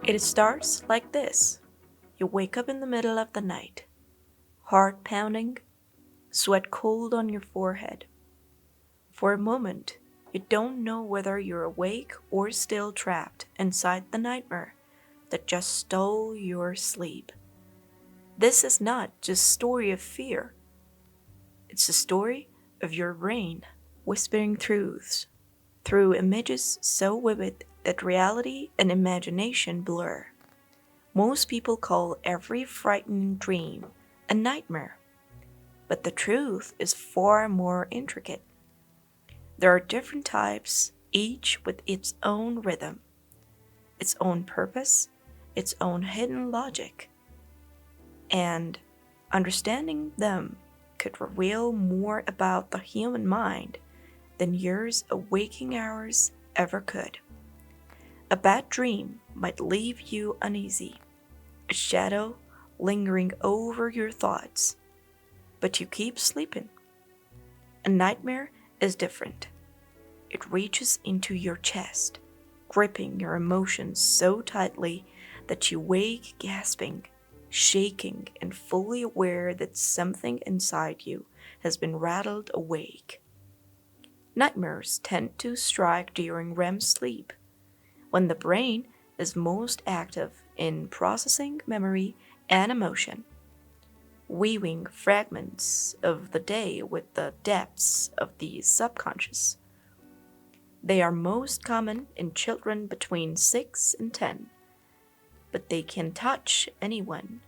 It starts like this. You wake up in the middle of the night, heart pounding, sweat cold on your forehead. For a moment, you don't know whether you're awake or still trapped inside the nightmare that just stole your sleep. This is not just a story of fear. It's a story of your brain whispering truths through images so vivid that reality and imagination blur. Most people call every frightening dream a nightmare, but the truth is far more intricate. There are different types, each with its own rhythm, its own purpose, its own hidden logic, and understanding them could reveal more about the human mind than years of waking hours ever could. A bad dream might leave you uneasy, a shadow lingering over your thoughts, but you keep sleeping. A nightmare is different. It reaches into your chest, gripping your emotions so tightly that you wake gasping, shaking, and fully aware that something inside you has been rattled awake. Nightmares tend to strike during REM sleep, when the brain is most active in processing memory and emotion, weaving fragments of the day with the depths of the subconscious. They are most common in children between 6 and 10, but they can touch anyone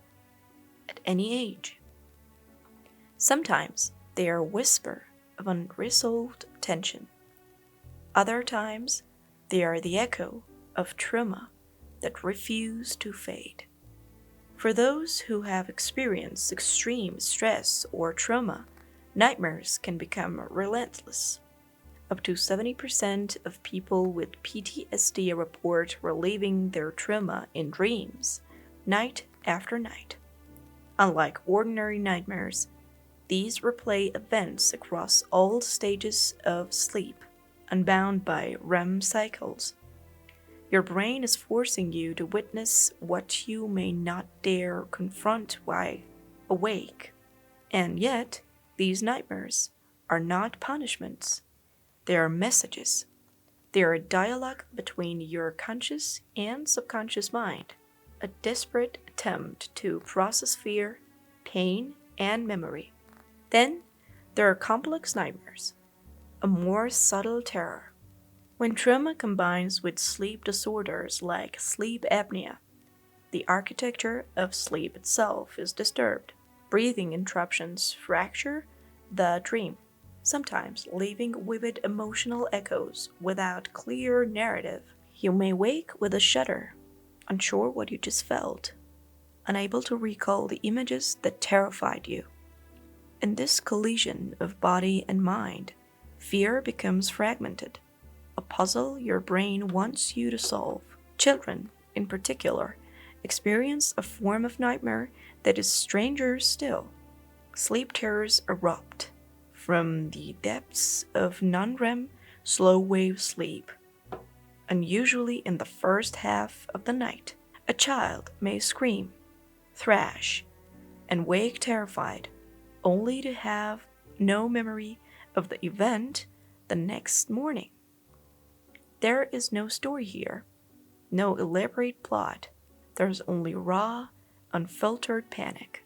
at any age. Sometimes they are a whisper of unresolved tension. Other times they are the echo of trauma that refuse to fade. For those who have experienced extreme stress or trauma, nightmares can become relentless. Up to 70% of people with PTSD report reliving their trauma in dreams, night after night. Unlike ordinary nightmares, these replay events across all stages of sleep, unbound by REM cycles. Your brain is forcing you to witness what you may not dare confront while awake. And yet, these nightmares are not punishments. They are messages. They are a dialogue between your conscious and subconscious mind, a desperate attempt to process fear, pain, and memory. Then, there are complex nightmares, a more subtle terror. When trauma combines with sleep disorders like sleep apnea, the architecture of sleep itself is disturbed. Breathing interruptions fracture the dream, sometimes leaving vivid emotional echoes without clear narrative. You may wake with a shudder, unsure what you just felt, unable to recall the images that terrified you. In this collision of body and mind, fear becomes fragmented, a puzzle your brain wants you to solve. Children, in particular, experience a form of nightmare that is stranger still. Sleep terrors erupt from the depths of non-REM slow-wave sleep, and usually in the first half of the night. A child may scream, thrash, and wake terrified, only to have no memory of the event the next morning. There is no story here, no elaborate plot. There's only raw, unfiltered panic.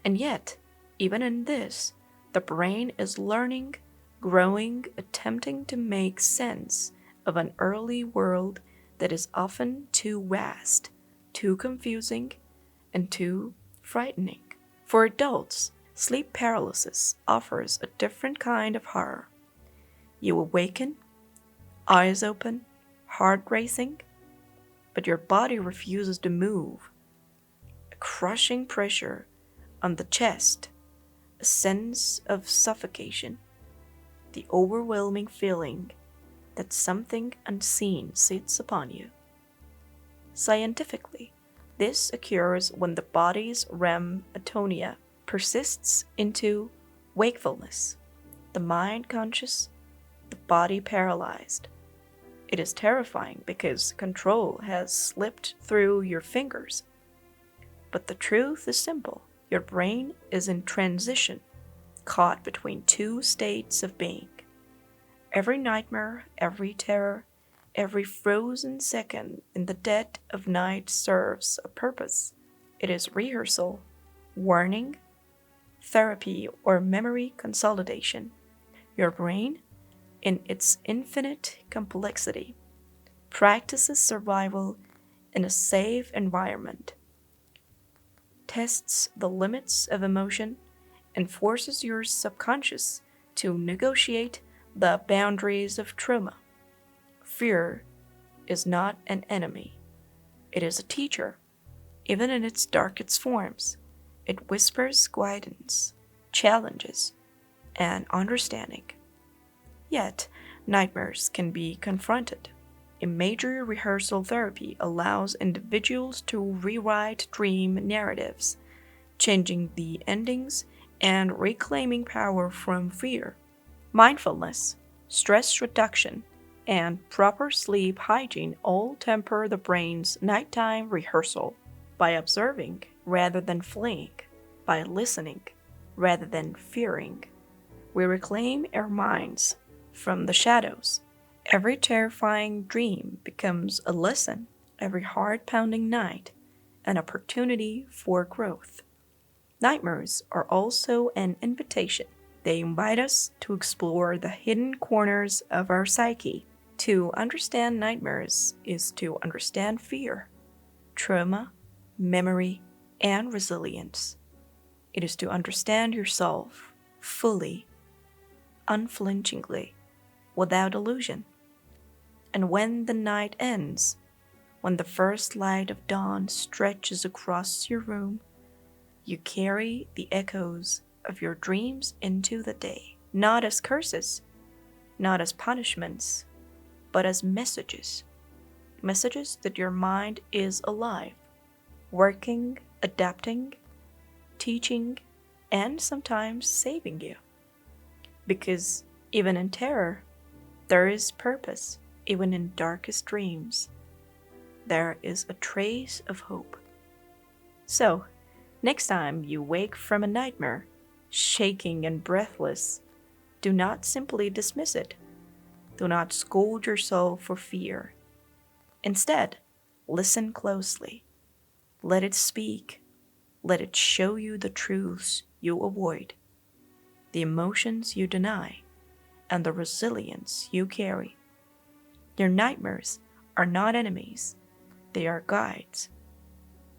And yet, even in this, the brain is learning, growing, attempting to make sense of an early world that is often too vast, too confusing, and too frightening. For adults, sleep paralysis offers a different kind of horror. You awaken, eyes open, heart racing, but your body refuses to move. A crushing pressure on the chest, a sense of suffocation, the overwhelming feeling that something unseen sits upon you. Scientifically, this occurs when the body's REM atonia persists into wakefulness, the mind conscious, the body paralyzed. It is terrifying because control has slipped through your fingers. But the truth is simple. Your brain is in transition, caught between two states of being. Every nightmare, every terror, every frozen second in the dead of night serves a purpose. It is rehearsal, warning, therapy, or memory consolidation. Your brain, in its infinite complexity, practices survival in a safe environment, tests the limits of emotion, and forces your subconscious to negotiate the boundaries of trauma. Fear is not an enemy, it is a teacher, even in its darkest forms. It whispers guidance, challenges, and understanding. Yet, nightmares can be confronted. Imagery rehearsal therapy allows individuals to rewrite dream narratives, changing the endings and reclaiming power from fear. Mindfulness, stress reduction, and proper sleep hygiene all temper the brain's nighttime rehearsal. By observing rather than fleeing, by listening rather than fearing, we reclaim our minds from the shadows. Every terrifying dream becomes a lesson, every heart-pounding night an opportunity for growth. Nightmares are also an invitation. They invite us to explore the hidden corners of our psyche. To understand nightmares is to understand fear, trauma, memory, and resilience. It is to understand yourself fully, unflinchingly, without illusion. And when the night ends, when the first light of dawn stretches across your room, you carry the echoes of your dreams into the day, not as curses, not as punishments, but as messages. Messages that your mind is alive, working, adapting, teaching, and sometimes saving you. Because even in terror, there is purpose. Even in darkest dreams, there is a trace of hope. So, next time you wake from a nightmare, shaking and breathless, do not simply dismiss it. Do not scold yourself for fear. Instead, listen closely. Let it speak. Let it show you the truths you avoid, the emotions you deny, and the resilience you carry. Your nightmares are not enemies, they are guides.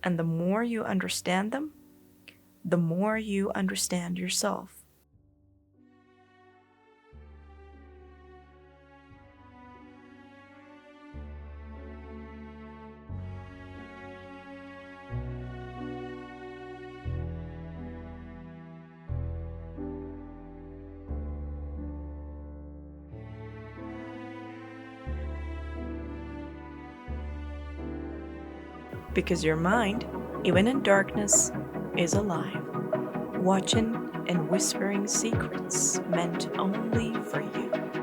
And the more you understand them, the more you understand yourself. Because your mind, even in darkness, is alive, watching and whispering secrets meant only for you.